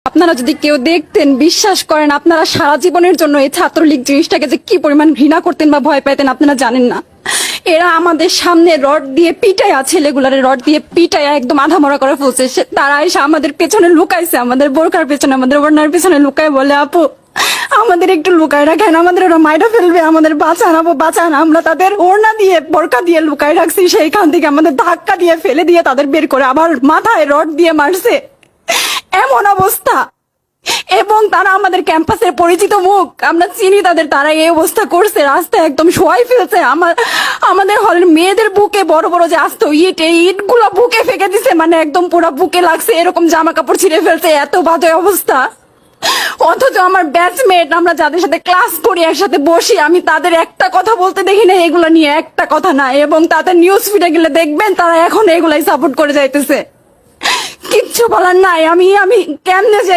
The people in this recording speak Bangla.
আপনারা যদি কেউ দেখতেন, বিশ্বাস করেন আপনারা সারা জীবনের জন্য এই ছাত্রলীগ জিনিসটাকে যে কি পরিমাণ ঘৃণা করতেন বা ভয় পাইতেন আপনারা জানেন না। এরা আমাদের সামনে রড দিয়ে পিটায়া, ছেলেগুলারে রড দিয়ে পিটায়া একদম আধা মরা করে ফেলছে। তারা এসে আমাদের পেছনে লুকাইছে, আমাদের বোরকার পেছনে, আমাদের ওড়নার পেছনে লুকায় বলে, আপু আমাদের একটু লুকায় রাখেন, আমাদের ওরা মাইরা ফেলবে, আমাদের বাঁচান আপু বাঁচান। আমরা তাদের ওড়না দিয়ে বোরকা দিয়ে লুকায় রাখছি, সেইখান থেকে আমাদের ধাক্কা দিয়ে ফেলে দিয়ে তাদের বের করে আবার মাথায় রড দিয়ে মারছে, এমন অবস্থা। এবং তারা আমাদের ক্যাম্পাসের পরিচিত মুখ, আমরা চিনি তাদের, তারা এই অবস্থা করছে, রাস্তায় একদম শোয়াই ফেলছে। আমাদের হলের মেয়েদের বুকে বড় বড় যে আসতো ইট, এই ইটগুলো বুকে ফেঁকে দিছে, মানে একদম পুরো বুকে লাগছে, এরকম জামা কাপড় ছিঁড়ে ফেলছে, এত বাজে অবস্থা। অথচ আমার ব্যাচমেট, আমরা যাদের সাথে ক্লাস করি, একসাথে বসি, আমি তাদের একটা কথা বলতে দেখি না এগুলো নিয়ে, একটা কথা না। এবং তাদের নিউজ ফিডে গেলে দেখবেন তারা এখন এগুলাই সাপোর্ট করে যাইতেছে, কিচ্ছু বলার নাই। আমি কেমনে যাই